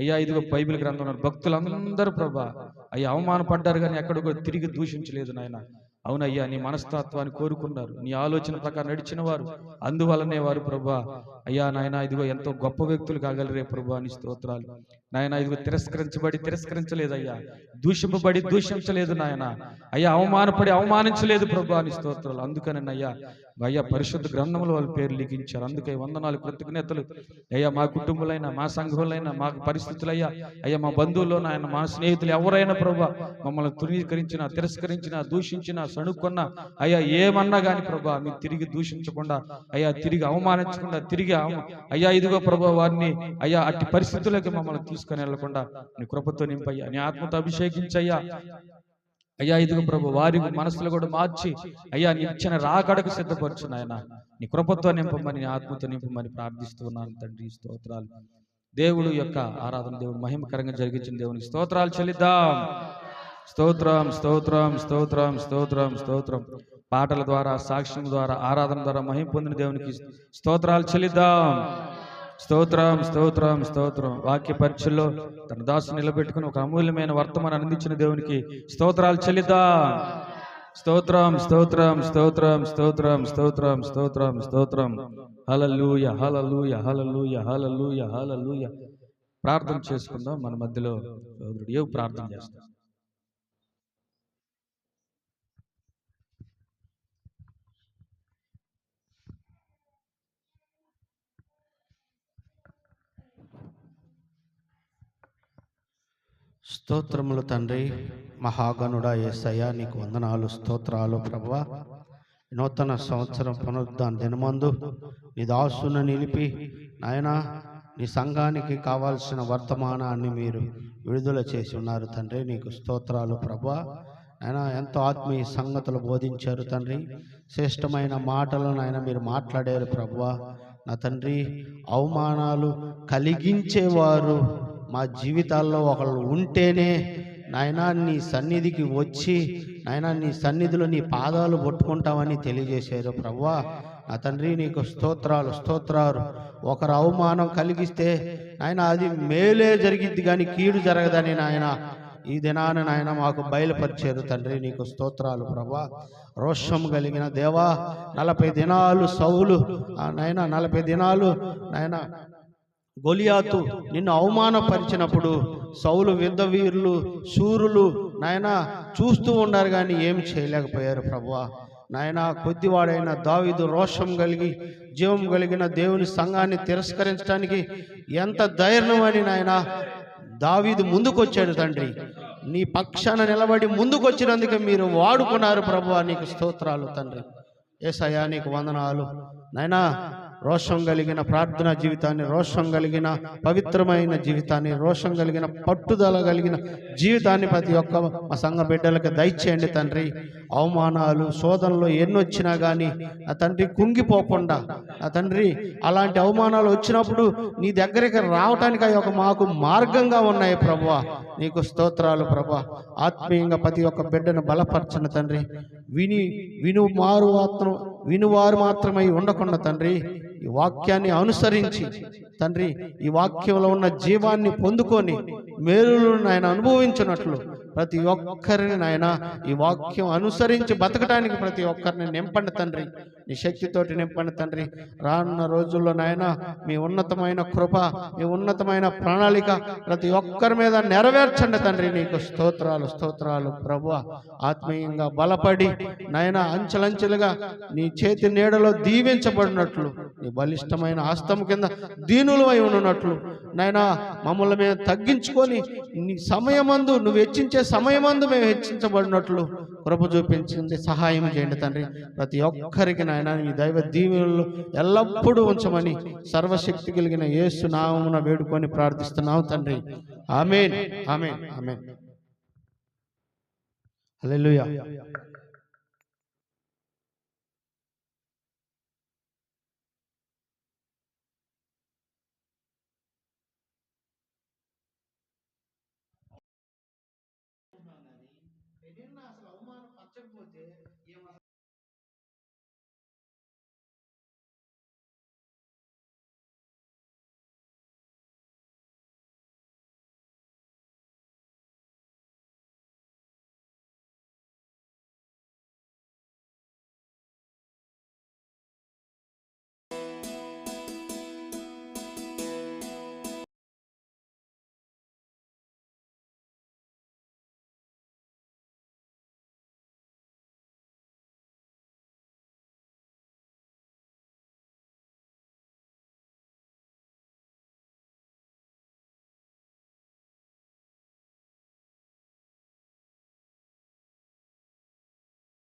అయ్యా ఇదిగో బైబిల్ గ్రంథంలో భక్తులందరూ ప్రభా అయ్యా అవమానపడ్డారు కానీ ఎక్కడ కూడా తిరిగి దూషించలేదు నాయన. అవునయ్యా నీ మనస్తత్వాన్ని కోరుకున్నారు, నీ ఆలోచన ప్రకారం నడిచిన వారు, అందువలనే వారు ప్రభా అయ్యా నాయన ఇదిగో ఎంతో గొప్ప వ్యక్తులు కాగలరే ప్రభా. నీ స్తోత్రాలు నాయన. ఇదిగో తిరస్కరించలేదయ్యా, దూషింపబడి దూషించలేదు నాయన. అయ్యా అవమానపడి అవమానించలేదు ప్రభా. నీ స్తోత్రాలు. అందుకనయ్యా అయ్యా పరిశుద్ధ గ్రంథంలో వాళ్ళ పేరు లిఖించారు. అందుకే వందనాలు, కృతజ్ఞతలు అయ్యా. మా కుటుంబాలైనా, మా సంఘంలైనా, మా పరిస్థితులయ్యా అయ్యా, మా బంధువుల్లో నాయన, మా స్నేహితులు ఎవరైనా ప్రభా మమ్మల్ని తృణీకరించిన, తిరస్కరించిన, దూషించిన, సణుక్కున్న అయ్యా ఏమన్నా కానీ ప్రభా మీరు తిరిగి దూషించకుండా అయ్యా, తిరిగి అవమానించకుండా, తిరిగి అయ్యా ఇదిగో ప్రభా వారిని అయ్యా అట్టి పరిస్థితులకి మమ్మల్ని తీసుకొని వెళ్లకుండా నీ కృపతో నింపయ్యా, నీ ఆత్మతో అభిషేకించయ్యా. అయ్యా ఇదిగో ప్రభు వారి మనసులు కూడా మార్చి అయ్యా నీ ఇచ్చిన రాకడకు సిద్ధపరచు నాయన. నీ కృపతో నింపమని, నీ ఆత్మతో నింపమని ప్రార్థిస్తున్నాను తండ్రి. స్తోత్రాలు. దేవుడు యొక్క ఆరాధన దేవుడు మహిమకరంగా జరిగించిన దేవునికి స్తోత్రాలు చెల్లిద్దాం. స్తోత్రం, స్తోత్రం, స్తోత్రం, స్తోత్రం, స్తోత్రం. పాటల ద్వారా, సాక్ష్యం ద్వారా, ఆరాధన ద్వారా మహిమ పొందిన దేవునికి స్తోత్రాలు చెల్లిద్దాం. స్తోత్రం, స్తోత్రం, స్తోత్రం. వాక్య పరీక్షల్లో తన దాసు నిలబెట్టుకుని ఒక అమూల్యమైన వర్తమానం అందించిన దేవునికి స్తోత్రాలు చెల్లిద్దాం. స్తోత్రం, స్తోత్రం, స్తోత్రం, స్తోత్రం, స్తోత్రం, స్తోత్రం, స్తోత్రం. హల్లెలూయా, హల్లెలూయా, హల్లెలూయా, హల్లెలూయా, హల్లెలూయా. ప్రార్థన చేసుకుందాం. మన మధ్యలో సోదరుడు ఏవ్ ప్రార్థన చేస్తాం. స్తోత్రములు తండ్రి, మహాగణుడా యేసయ్యా నీకు వందనాలు, స్తోత్రాలు ప్రభువా. నూతన సంవత్సరం పునరుద్ధాన దినమందు నీ దాసును నిలిపి నాయన నీ సంఘానికి కావాల్సిన వర్తమానాన్ని మీరు విడుదల చేసి ఉన్నారు తండ్రి. నీకు స్తోత్రాలు ప్రభువా. ఆయన ఎంతో ఆత్మీయ సంగతులు బోధించారు తండ్రి. శ్రేష్టమైన మాటలను ఆయన మీరు మాట్లాడారు ప్రభువా. నా తండ్రి అవమానాలు కలిగించేవారు మా జీవితాల్లో ఒకళ్ళు ఉంటేనే నాయనా నీ సన్నిధికి వచ్చి నాయనా నీ సన్నిధిలో నీ పాదాలు పట్టుకుంటామని తెలియజేశారు ప్రభువా. నా తండ్రి నీకు స్తోత్రాలు, స్తోత్రాలు. ఒకరు అవమానం కలిగిస్తే నాయన అది మేలే జరిగిద్ది కానీ కీడు జరగదని నాయన ఈ దినాన నాయన మాకు బయలుపరిచారు తండ్రి. నీకు స్తోత్రాలు ప్రభువా. రోషం కలిగిన దేవా, 40 దినాలు సౌలు నాయన 40 దినాలు నాయన గొలియాతు నిన్ను అవమానపరిచినప్పుడు సౌలు యుద్ధవీరులు, శూరులు నాయన చూస్తూ ఉన్నారు కానీ ఏం చేయలేకపోయారు ప్రభువా. నాయన కొద్దివాడైన దావీదు రోషం కలిగి జీవం కలిగిన దేవుని సంఘాన్ని తిరస్కరించడానికి ఎంత ధైర్యం అని నాయన దావీదు ముందుకొచ్చాడు తండ్రి. నీ పక్షాన నిలబడి ముందుకొచ్చినందుకు మీరు వాడుకున్నారు ప్రభువా. నీకు స్తోత్రాలు తండ్రి. యేసయ్యా నీకు వందనాలు నాయనా. రోషం కలిగిన ప్రార్థనా జీవితాన్ని, రోషం కలిగిన పవిత్రమైన జీవితాన్ని, రోషం కలిగిన పట్టుదల కలిగిన జీవితాన్ని ప్రతి ఒక్క మా సంఘ బిడ్డలకు దయచేయండి తండ్రి. అవమానాలు, శోధనలు ఎన్నొచ్చినా కానీ నా తండ్రి కుంగిపోకుండా నా తండ్రి అలాంటి అవమానాలు వచ్చినప్పుడు నీ దగ్గరికి రావటానికి అవి ఒక మాకు మార్గంగా ఉన్నాయి ప్రభువా. నీకు స్తోత్రాలు ప్రభువా. ఆత్మీయంగా ప్రతి ఒక్క బిడ్డను బలపరచను తండ్రి. వినువారు మాత్రమై ఉండకుండా తండ్రి ఈ వాక్యాన్ని అనుసరించి తండ్రి ఈ వాక్యంలో ఉన్న జీవాన్ని పొందుకొని మేలులను ఆయన అనుభవించినట్లు ప్రతి ఒక్కరిని నాయన ఈ వాక్యం అనుసరించి బతకడానికి ప్రతి ఒక్కరిని నింపండి తండ్రి. నీ శక్తితోటి నింపండి తండ్రి. రానున్న రోజుల్లో నాయన మీ ఉన్నతమైన కృప, మీ ఉన్నతమైన ప్రణాళిక ప్రతి ఒక్కరి మీద నెరవేర్చండి తండ్రి. నీకు స్తోత్రాలు, స్తోత్రాలు ప్రభువా. ఆత్మీయంగా బలపడి నాయన అంచెలంచెలుగా నీ చేతి నీడలో దీవించబడినట్లు నీ బలిష్టమైన హస్తము కింద దీనులమై ఉన్నట్లు నాయనా మమ్మల్ని మేము తగ్గించుకొని నీ సమయమందు నువ్వు హెచ్చించే సమయమందు మేము హెచ్చించబడినట్లు కృప చూపించింది సహాయం చేయండి తండ్రి. ప్రతి ఒక్కరికి నాయన నీ దైవ దీవెనలు ఎల్లప్పుడూ ఉంచమని సర్వశక్తి కలిగిన యేసు నామమున వేడుకొని ప్రార్థిస్తున్నాం తండ్రి. ఆమేన్, ఆమేన్, ఆమేన్. హల్లెలూయా.